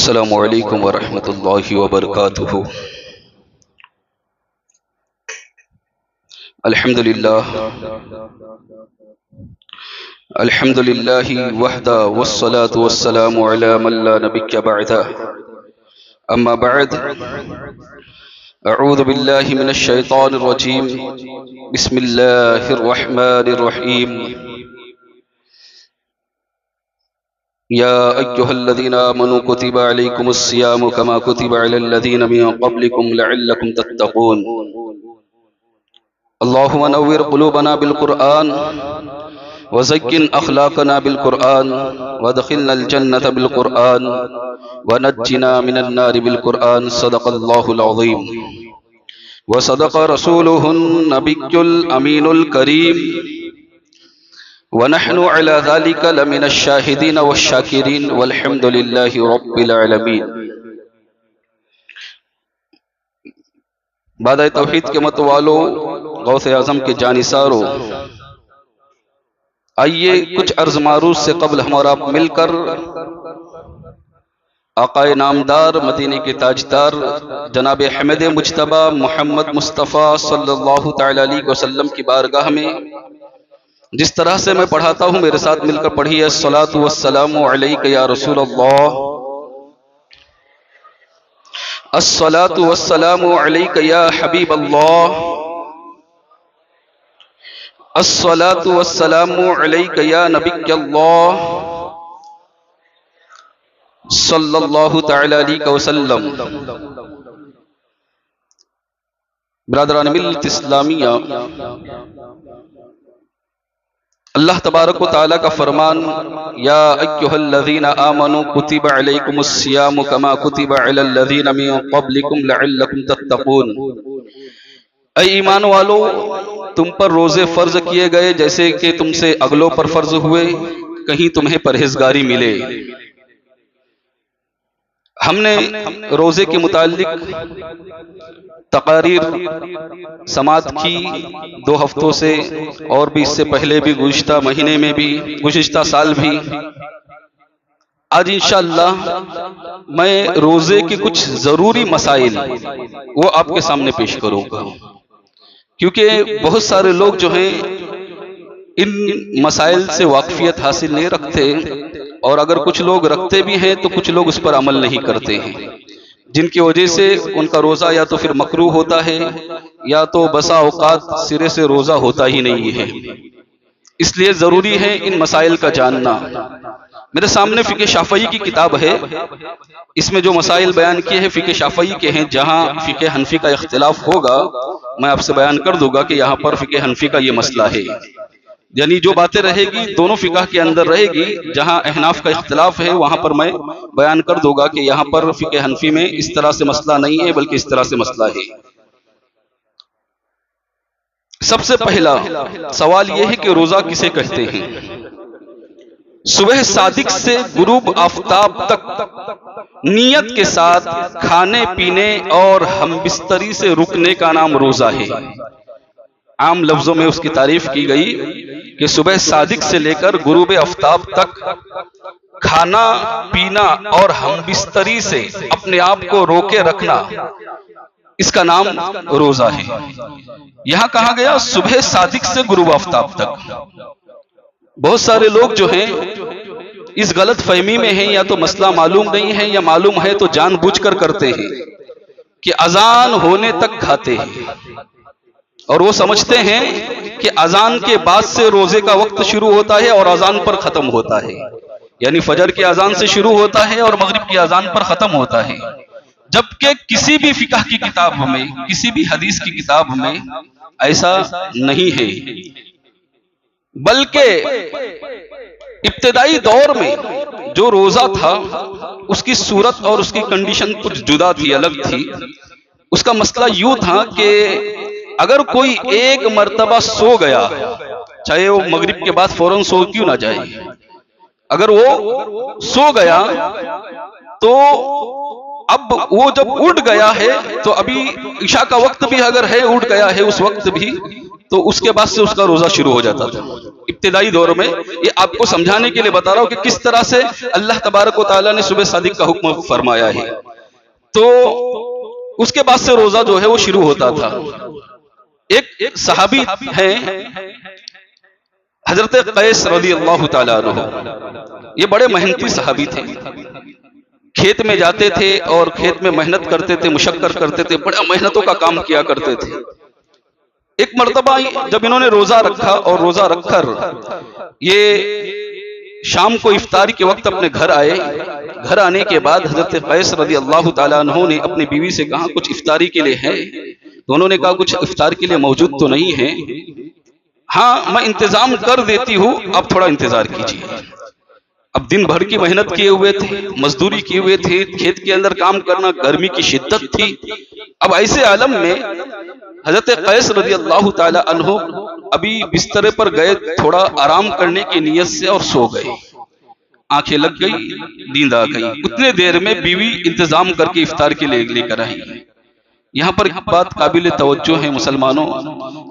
السلام علیکم ورحمۃ اللہ وبرکاتہ۔ الحمد للہ وحدہ والصلاة والسلام علی من لا نبی بعدہ، اما بعد، اعوذ باللہ من الشیطان الرجیم، بسم اللہ الرحمن الرحیم۔ یا ایہا الذین آمنوا کتب علیکم الصیام کما کتب علی الذین من قبلکم لعلکم تتقون۔ اللہم نور قلوبنا بالقرآن وزین اخلاقنا بالقرآن وادخلنا الجنة بالقرآن ونجنا من النار بالقرآن، صدق اللہ العظیم وصدق رسولہ النبی الامین الکریم، ونحن على ذلك لمن الشاہدین والشاکرین والحمد للہ رب العالمین۔ بعد توحید کے متوالو، غوث اعظم کے جانثارو، آئیے کچھ عرض معروض سے قبل ہم اور آپ مل کر آقا نامدار، مدینے کے تاجدار جناب احمد مجتبی محمد مصطفیٰ صلی اللہ تعالی علیہ وسلم کی بارگاہ میں جس طرح سے میں پڑھاتا ہوں میرے ساتھ مل کر پڑھیے۔ الصلاۃ والسلام علیک یا رسول اللہ، الصلاۃ والسلام علیک یا حبیب اللہ، الصلاۃ والسلام علیک یا نبی اللہ صلی اللہ تعالی علیہ وسلم۔ برادران ملت اسلامیہ، اللہ تبارک و تعالیٰ کا فرمان، یا ایہا الذین آمنوا کتب علیکم الصیام کما کتب علی الذین من قبلکم لعلکم تتقون۔ اے ایمان والو، تم پر روزے فرض کیے گئے جیسے کہ تم سے اگلوں پر فرض ہوئے، کہیں تمہیں پرہیزگاری ملے۔ ہم نے روزے کے متعلق تقاریر سماعت کی 2 ہفتوں سے، اور بھی اس سے پہلے بھی، گزشتہ مہینے میں بھی، گزشتہ سال بھی۔ آج انشاءاللہ میں روزے کے کچھ ضروری مسائل وہ آپ کے سامنے پیش کروں گا، کیونکہ بہت سارے لوگ جو ہیں ان مسائل سے واقفیت حاصل نہیں رکھتے، اور اگر کچھ لوگ رکھتے بھی ہیں تو کچھ لوگ اس پر عمل نہیں کرتے ہیں، جن کی وجہ سے ان کا روزہ یا تو پھر مکروہ ہوتا ہے یا تو بسا اوقات سرے سے روزہ ہوتا ہی نہیں ہے۔ اس لیے ضروری ہے ان مسائل کا جاننا۔ میرے سامنے فقہ شافعی کی کتاب ہے، اس میں جو مسائل بیان کیے ہیں فقہ شافعی کے ہیں۔ جہاں فقہ حنفی کا اختلاف ہوگا میں آپ سے بیان کر دوں گا کہ یہاں پر فقہ حنفی کا یہ مسئلہ ہے، یعنی جو باتیں رہے گی دونوں فقہ کے اندر رہے گی۔ جہاں احناف کا اختلاف ہے وہاں پر میں بیان کر دوں گا کہ یہاں پر فقہ حنفی میں اس طرح سے مسئلہ نہیں ہے بلکہ اس طرح سے مسئلہ ہے۔ سب سے پہلا سوال یہ ہے کہ روزہ کسے کہتے ہیں؟ صبح صادق سے غروب آفتاب تک نیت کے ساتھ کھانے پینے اور ہم بستری سے رکنے کا نام روزہ ہے۔ عام لفظوں میں اس کی تعریف کی گئی کہ صبح صادق سے لے کر غروب آفتاب تک کھانا پینا اور ہم بستری سے اپنے آپ کو روکے رکھنا، اس کا نام روزہ ہے۔ یہاں کہا گیا صبح صادق سے غروب آفتاب تک۔ بہت سارے لوگ جو ہیں اس غلط فہمی میں ہیں، یا تو مسئلہ معلوم نہیں ہے یا معلوم ہے تو جان بوجھ کر کرتے ہیں کہ اذان ہونے تک کھاتے ہیں، اور وہ سمجھتے ہیں کہ اذان کے بعد سے روزے کا وقت شروع ہوتا ہے اور اذان پر ختم ہوتا ہے، یعنی فجر کی اذان سے شروع ہوتا ہے اور مغرب کی اذان پر ختم ہوتا ہے، جبکہ کسی بھی فقہ کی کتاب میں، کسی بھی حدیث کی کتاب میں ایسا نہیں ہے، بلکہ ابتدائی دور میں جو روزہ تھا اس کی صورت اور اس کی کنڈیشن کچھ جدا تھی، الگ تھی۔ اس کا مسئلہ یوں تھا کہ اگر کوئی ایک مرتبہ سو گیا، چاہے وہ مغرب کے بعد فوراً سو کیوں نہ جائے، اگر وہ سو گیا تو اب وہ جب اٹھ گیا ہے تو ابھی عشاء کا وقت بھی اگر ہے، اٹھ گیا ہے اس وقت بھی، تو اس کے بعد سے اس کا روزہ شروع ہو جاتا تھا۔ ابتدائی دور میں، یہ آپ کو سمجھانے کے لیے بتا رہا ہوں کہ کس طرح سے اللہ تبارک و تعالیٰ نے صبح صادق کا حکم فرمایا ہے۔ تو اس کے بعد سے روزہ جو ہے وہ شروع ہوتا تھا۔ ایک صحابی ہیں حضرت قیس رضی اللہ تعالیٰ عنہ، یہ بڑے محنتی صحابی تھے، کھیت میں جاتے تھے اور کھیت میں محنت کرتے تھے، مشقت کرتے تھے، بڑا محنتوں کا کام کیا کرتے تھے۔ ایک مرتبہ جب انہوں نے روزہ رکھا اور روزہ رکھ کر یہ شام کو افطاری کے وقت اپنے گھر آئے، گھر آنے کے بعد حضرت قیس رضی اللہ تعالیٰ عنہ نے اپنی بیوی سے کہا کچھ افطاری کے لیے ہے؟ تو انہوں نے کہا کچھ افطار کے لیے موجود تو نہیں ہے، ہاں میں انتظام کر دیتی ہوں، آپ تھوڑا انتظار کیجیے۔ اب دن بھر کی محنت کیے ہوئے تھے، مزدوری کیے ہوئے تھے، کھیت کے اندر کام کرنا، گرمی کی شدت تھی۔ اب ایسے عالم میں حضرت قیس رضی اللہ تعالی عنہ ابھی بستر پر گئے تھوڑا آرام کرنے کی نیت سے اور سو گئے، آنکھیں لگ گئی، نیند آ گئی۔ اتنے دیر میں بیوی انتظام کر کے افطار کے لیے لے کر آئی۔ یہاں پر ایک بات قابل توجہ ہے مسلمانوں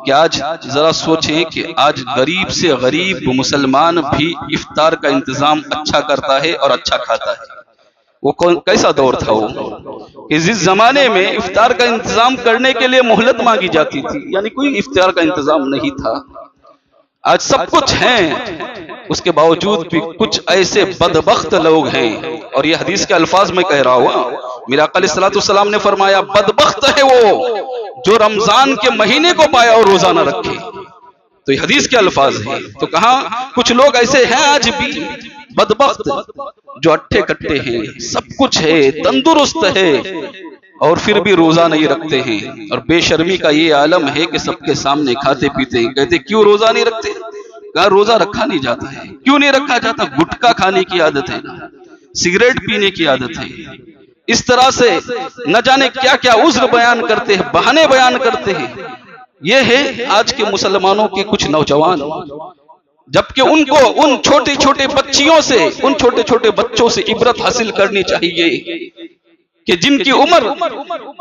کہ آج ذرا سوچیں کہ آج غریب سے غریب مسلمان بھی افطار کا انتظام اچھا کرتا ہے اور اچھا کھاتا ہے۔ وہ کیسا دور تھا وہ کہ جس زمانے میں افطار کا انتظام کرنے کے لیے مہلت مانگی جاتی تھی، یعنی کوئی افطار کا انتظام نہیں تھا۔ آج سب کچھ ہیں، اس کے باوجود بھی کچھ ایسے بدبخت لوگ ہیں، اور یہ حدیث کے الفاظ میں کہہ رہا ہوں، میرا آقا علیہ الصلوۃ والسلام نے فرمایا بدبخت ہے وہ جو رمضان کے مہینے کو پایا اور روزہ نہ رکھے۔ تو یہ حدیث کے الفاظ ہیں۔ تو کہاں کچھ لوگ ایسے ہیں آج بھی بدبخت جو اٹھے کٹے ہیں، سب کچھ ہے، تندرست ہے، اور پھر بھی روزہ نہیں رکھتے ہیں۔ اور بے شرمی کا یہ عالم ہے کہ سب کے سامنے کھاتے پیتے ہیں، کہتے کیوں روزہ نہیں رکھتے؟ کہا روزہ رکھا نہیں جاتا ہے۔ کیوں نہیں رکھا جاتا؟ گٹکا کھانے کی عادت ہے، سگریٹ پینے کی عادت ہے، اس طرح سے نہ جانے کیا کیا عذر بیان کرتے ہیں، بہانے بیان کرتے ہیں۔ یہ ہے آج کے مسلمانوں کے کچھ نوجوان، جبکہ ان کو ان چھوٹے چھوٹے بچیوں سے، ان چھوٹے چھوٹے بچوں سے عبرت حاصل کرنی چاہیے کہ جن کی عمر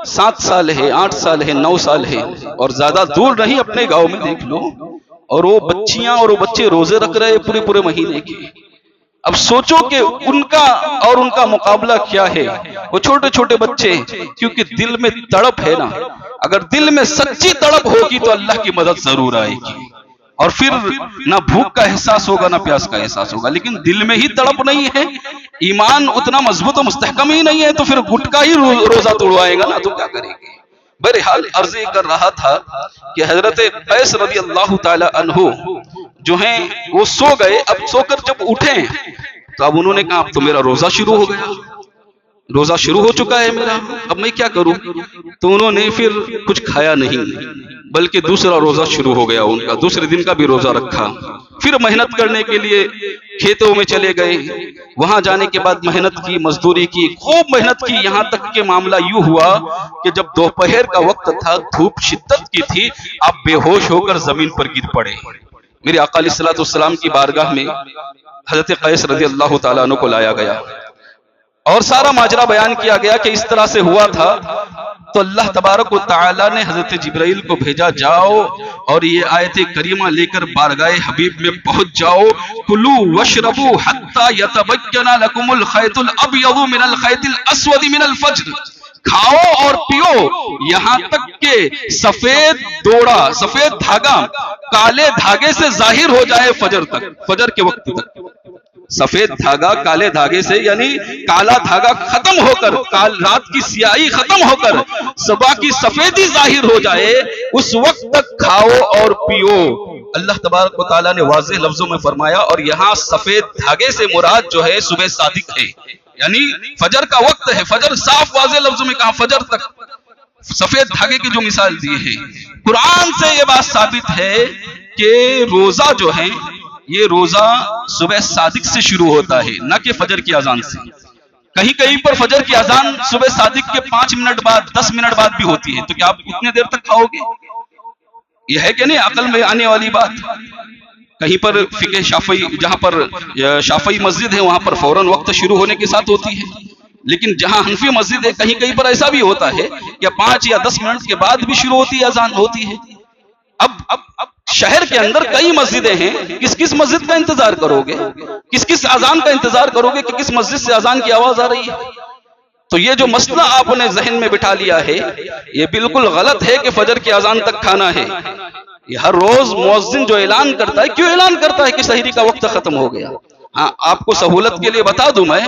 7 سال ہے، 8 سال ہے، 9 سال ہے، اور زیادہ دور نہیں اپنے گاؤں میں دیکھ لو، اور وہ بچیاں اور وہ بچے روزے رکھ رہے پورے پورے مہینے کے۔ اب سوچو کہ ان کا اور ان کا مقابلہ کیا ہے، وہ چھوٹے چھوٹے بچے، کیونکہ دل میں تڑپ ہے نا، اگر دل میں سچی تڑپ ہوگی تو اللہ کی مدد ضرور آئے گی، اور پھر نہ بھوک کا احساس ہوگا نہ پیاس کا احساس ہوگا۔ لیکن دل میں ہی تڑپ نہیں ہے، ایمان اتنا مضبوط و مستحکم ہی نہیں ہے، تو پھر گٹکا ہی روزہ توڑوائے گا نا، تو کیا کرے گے؟ بہرحال عرض کر رہا تھا کہ حضرت قیس رضی اللہ تعالی عنہ جو ہیں وہ سو گئے۔ اب سو کر جب اٹھے تو اب انہوں نے کہا اب تو میرا روزہ شروع ہو گیا، روزہ شروع ہو چکا ہے میرا، اب میں کیا کروں؟ تو انہوں نے پھر کچھ کھایا نہیں، بلکہ دوسرا روزہ شروع ہو گیا ان کا، دوسرے دن کا بھی روزہ رکھا۔ پھر محنت کرنے کے لیے کھیتوں میں چلے گئے، وہاں جانے کے بعد محنت کی، مزدوری کی، خوب محنت کی، یہاں تک کہ معاملہ یوں ہوا کہ جب دوپہر کا وقت تھا، دھوپ شدت کی تھی، آپ بے ہوش ہو کر زمین پر گر پڑے۔ میرے آقا علیہ الصلوۃ والسلام کی بارگاہ میں حضرت قیس رضی اللہ تعالیٰ عنہ کو لایا گیا اور سارا ماجرا بیان کیا گیا کہ اس طرح سے ہوا تھا۔ تو اللہ تبارک و تعالیٰ نے حضرت جبرائیل کو بھیجا، جاؤ اور یہ آیت کریمہ لے کر بارگاہ حبیب میں پہنچ جاؤ، کلوا واشربوا حتی یتبین لکم الخیط الابیض من الخیط الاسود من الفجر، کھاؤ اور پیو یہاں تک کہ سفید دوڑا، سفید دھاگا کالے دھاگے سے ظاہر ہو جائے فجر تک، فجر کے وقت تک۔ سفید دھاگا کالے دھاگے سے، یعنی کالا دھاگا ختم ہو کر، رات کی سیاہی ختم ہو کر صبح کی سفیدی ظاہر ہو جائے، اس وقت تک کھاؤ اور پیو۔ اللہ تبارک و تعالیٰ نے واضح لفظوں میں فرمایا، اور یہاں سفید دھاگے سے مراد جو ہے صبح صادق ہے، یعنی فجر کا وقت ہے۔ فجر صاف واضح لفظوں میں کہا، فجر تک سفید دھاگے کی جو مثال دی ہے، قرآن سے یہ بات ثابت ہے کہ روزہ جو ہے یہ روزہ صبح صادق سے شروع ہوتا ہے، نہ کہ فجر کی اذان سے۔ کہیں کہیں پر فجر کی اذان صبح صادق کے 5 منٹ بعد، 10 منٹ بعد بھی ہوتی ہے، تو کیا آپ اتنے دیر تک کھاؤ گے؟ یہ ہے کہ نہیں عقل میں آنے والی بات؟ کہیں پر فقہ شافعی، جہاں پر شافعی مسجد ہے وہاں پر فوراً وقت شروع ہونے کے ساتھ ہوتی ہے، لیکن جہاں حنفی مسجد ہے کہیں کہیں پر ایسا بھی ہوتا ہے کہ 5 یا 10 منٹ کے بعد بھی شروع ہوتی ہے، اذان ہوتی ہے۔ اب شہر کے اندر کئی مسجدیں ہیں، کس کس مسجد کا انتظار کرو گے؟ کس کس اذان کا انتظار کرو گے کہ کس مسجد سے اذان کی آواز آ رہی ہے؟ تو یہ جو مسئلہ آپ نے ذہن میں بٹھا لیا ہے یہ بالکل غلط ہے کہ فجر کی اذان تک کھانا ہے۔ یہ ہر روز مؤذن جو اعلان کرتا ہے، کیوں اعلان کرتا ہے کہ سحری کا وقت ختم ہو گیا؟ ہاں، آپ کو سہولت کے لیے بتا دوں میں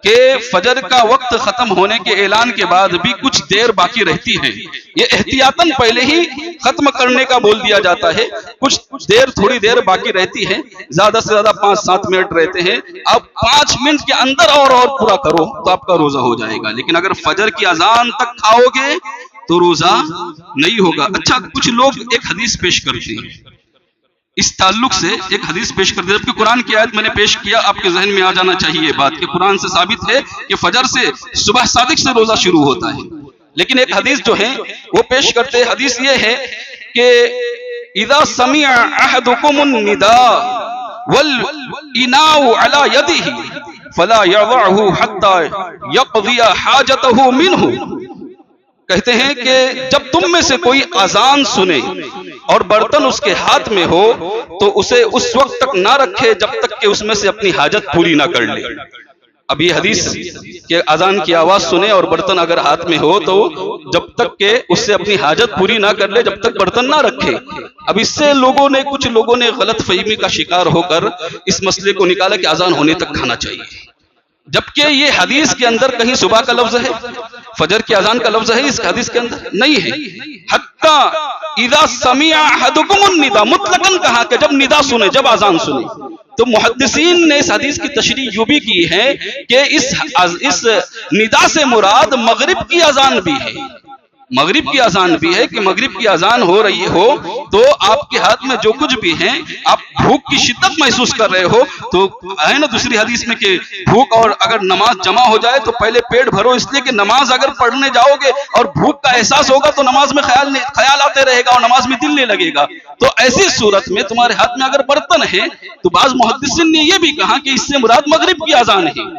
کہ فجر کا وقت ختم ہونے کے اعلان کے بعد بھی کچھ دیر باقی رہتی ہے، یہ احتیاطاً پہلے ہی ختم کرنے کا بول دیا جاتا ہے۔ کچھ دیر، تھوڑی دیر باقی رہتی ہے، زیادہ سے زیادہ 5-7 منٹ رہتے ہیں۔ اب 5 منٹ کے اندر اور پورا کرو تو آپ کا روزہ ہو جائے گا، لیکن اگر فجر کی اذان تک کھاؤ گے تو روزہ نہیں ہوگا۔ اچھا، کچھ لوگ ایک حدیث پیش کرتے ہیں، اس تعلق سے ایک حدیث پیش کر دیں، جبکہ قرآن کی آیت میں نے پیش کیا، آپ کے ذہن میں آ جانا چاہیے بات کہ قرآن سے ثابت ہے کہ فجر سے، صبح صادق سے روزہ شروع ہوتا ہے، لیکن ایک حدیث جو ہے وہ پیش کرتے ہیں۔ حدیث یہ ہے کہ اذا سمع احدكم النداء والاناء على يده فلا يضعه حتى يقضي حاجته منه، کہتے ہیں کہ جب تم میں سے کوئی اذان سنے اور برتن اس کے ہاتھ میں ہو تو اسے اس وقت تک نہ رکھے جب تک کہ اس میں سے اپنی حاجت پوری نہ کر لے۔ اب یہ حدیث کہ اذان کی آواز سنے اور برتن اگر ہاتھ میں ہو تو جب تک کہ اس سے اپنی حاجت پوری نہ کر لے، جب تک برتن نہ رکھے۔ اب اس سے کچھ لوگوں نے غلط فہمی کا شکار ہو کر اس مسئلے کو نکالا کہ اذان ہونے تک کھانا چاہیے، جبکہ یہ حدیث کے اندر کہیں صبح کا لفظ ہے، فجر کی اذان کا لفظ ہے اس حدیث کے اندر نہیں ہے۔ حتی اذا سمع احدکم النداء، مطلقاً کہا کہ جب ندا سنے، جب اذان سنے۔ تو محدثین نے اس حدیث کی تشریح یوں بھی کی ہے کہ اس ندا سے مراد مغرب کی اذان بھی ہے، مغرب کی اذان بھی ہے کہ مغرب کی اذان ہو رہی ہو تو آپ کے ہاتھ میں جو کچھ بھی ہیں، آپ بھوک کی شدت محسوس کر رہے ہو تو ہے نا دوسری حدیث میں کہ بھوک، اور اگر نماز جمع ہو جائے تو پہلے پیٹ بھرو، اس لیے کہ نماز اگر پڑھنے جاؤ گے اور بھوک کا احساس ہوگا تو نماز میں خیال آتے رہے گا اور نماز میں دل نہیں لگے گا۔ تو ایسی صورت میں تمہارے ہاتھ میں اگر برتن ہے تو بعض محدثین نے یہ بھی کہا کہ اس سے مراد مغرب کی اذان ہے،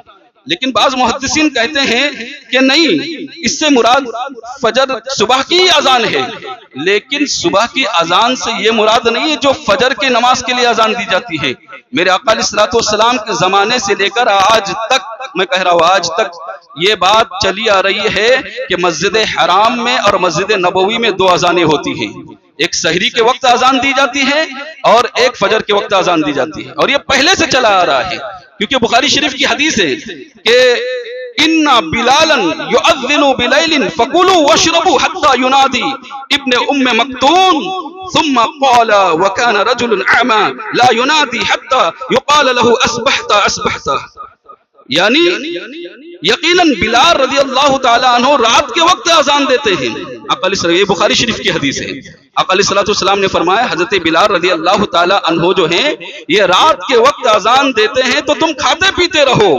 لیکن بعض محدثین کہتے ہیں کہ نہیں، اس سے مراد فجر صبح کی اذان ہے، لیکن صبح کی اذان سے یہ مراد نہیں ہے جو فجر کے نماز کے لیے اذان دی جاتی ہے۔ میرے آقا علیہ الصلوۃ والسلام کے زمانے سے لے کر آج تک، میں کہہ رہا ہوں آج تک یہ بات چلی آ رہی ہے کہ مسجد حرام میں اور مسجد نبوی میں 2 اذانیں ہوتی ہیں، ایک سحری کے وقت اذان دی جاتی ہے اور ایک فجر کے وقت اذان دی جاتی ہے، اور یہ پہلے سے چلا آ رہا ہے، کیونکہ بخاری شریف کی حدیث ہے کہ ان بلالا یؤذن بلیل فکلوا واشربوا حتى ينادي ابن ام مکتوم ثم قال وكان رجل اعمى لا ينادي حتى يقال له اصبحت اصبحت، یعنی یقیناً بلال رضی اللہ تعالیٰ عنہ رات کے وقت اذان دیتے ہیں۔ یہ بخاری شریف کی حدیث ہے۔ آقا علیہ الصلوۃ والسلام نے فرمایا حضرت بلال رضی اللہ تعالیٰ عنہ جو ہیں یہ رات کے وقت اذان دیتے ہیں تو تم کھاتے پیتے رہو،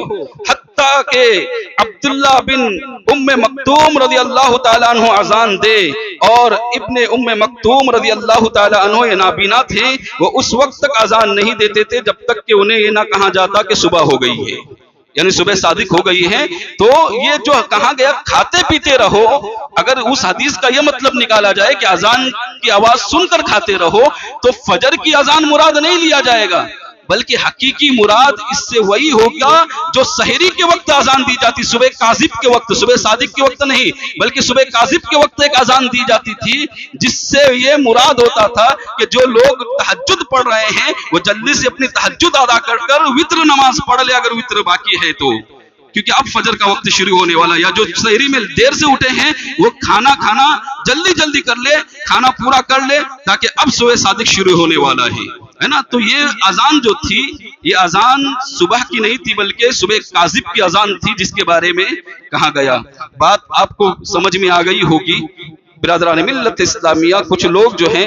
حتیٰ کہ عبداللہ بن ام مکتوم رضی اللہ تعالیٰ عنہ اذان دے، اور ابن ام مکتوم رضی اللہ تعالیٰ عنہ یہ نابینا تھے، وہ اس وقت تک اذان نہیں دیتے تھے جب تک کہ انہیں یہ نہ کہا جاتا کہ صبح ہو گئی ہے، یعنی صبح صادق ہو گئی ہے۔ تو یہ جو کہا گیا کھاتے پیتے رہو، اگر اس حدیث کا یہ مطلب نکالا جائے کہ اذان کی آواز سن کر کھاتے رہو تو فجر کی اذان مراد نہیں لیا جائے گا، بلکہ حقیقی مراد اس سے وہی ہوگا جو سحری کے وقت اذان دی جاتی، صبح کاذب کے وقت، صبح صادق کے وقت نہیں بلکہ صبح کاذب کے وقت ایک اذان دی جاتی تھی، جس سے یہ مراد ہوتا تھا کہ جو لوگ تہجد پڑھ رہے ہیں وہ جلدی سے اپنی تہجد ادا کر وتر نماز پڑھ لے اگر وتر باقی ہے تو، کیونکہ اب فجر کا وقت شروع ہونے والا ہے، یا جو سحری میں دیر سے اٹھے ہیں وہ کھانا جلدی کر لے، کھانا پورا کر لے تاکہ اب صبح صادق شروع ہونے والا ہے نا۔ تو یہ اذان جو تھی یہ اذان صبح کی نہیں تھی بلکہ صبح کاذب کی اذان تھی جس کے بارے میں کہا گیا۔ بات آپ کو سمجھ میں آ گئی ہوگی برادران ملت اسلامیہ۔ کچھ لوگ جو ہیں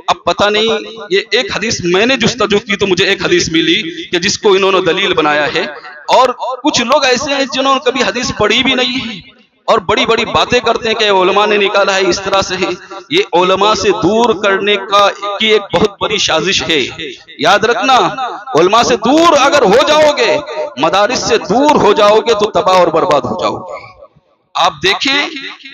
اب پتہ نہیں، یہ ایک حدیث میں نے جستجو کی تو مجھے ایک حدیث ملی کہ جس کو انہوں نے دلیل بنایا ہے، اور کچھ لوگ ایسے ہیں جنہوں نے کبھی حدیث پڑھی بھی نہیں ہے اور بڑی بڑی باتیں کرتے ہیں کہ علماء نے نکالا ہے، اس طرح سے ہے۔ یہ علماء سے دور کرنے کی ایک بہت بڑی سازش ہے، یاد رکھنا۔ علماء سے دور اگر ہو جاؤ گے، مدارس سے دور ہو جاؤ گے تو تباہ اور برباد ہو جاؤ گے۔ آپ دیکھیں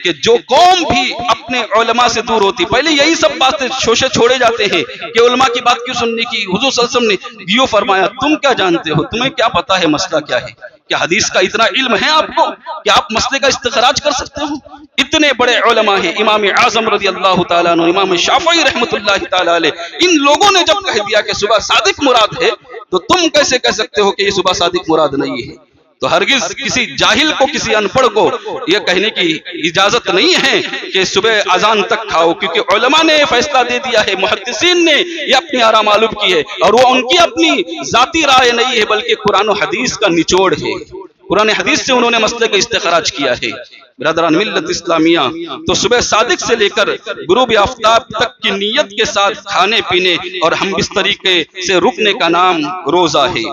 کہ جو قوم بھی اپنے علماء سے دور ہوتی، پہلے یہی سب باتیں شوشے چھوڑے جاتے ہیں کہ علماء کی بات کیوں سننے کی، حضور صلی اللہ علیہ وسلم نے یوں فرمایا، تم کیا جانتے ہو، تمہیں کیا پتا ہے مسئلہ کیا ہے؟ کیا حدیث کا اتنا علم ہے آپ کو کہ آپ مسئلے کا استخراج کر سکتے ہو؟ اتنے بڑے علماء ہیں، امام اعظم رضی اللہ تعالیٰ عنہ، امام شافعی رحمۃ اللہ تعالیٰ علیہ، ان لوگوں نے جب کہہ دیا کہ صبح صادق مراد ہے، تو تم کیسے کہہ سکتے ہو کہ یہ صبح صادق مراد نہیں ہے؟ تو ہرگز کسی جاہل کو، کسی ان پڑھ کو یہ کہنے کی اجازت نہیں ہے کہ صبح اذان تک کھاؤ، کیونکہ علماء نے فیصلہ دے دیا ہے، محدثین نے یہ اپنی آراء معلوم کی ہے، اور وہ ان کی اپنی ذاتی رائے نہیں ہے بلکہ قرآن و حدیث کا نچوڑ ہے، قرآن حدیث سے انہوں نے مسئلے کا استخراج کیا ہے۔ برادران ملت اسلامیہ، تو صبح صادق سے لے کر غروب آفتاب تک کی نیت کے ساتھ کھانے پینے اور ہم بستری سے رکنے کا نام روزہ ہے۔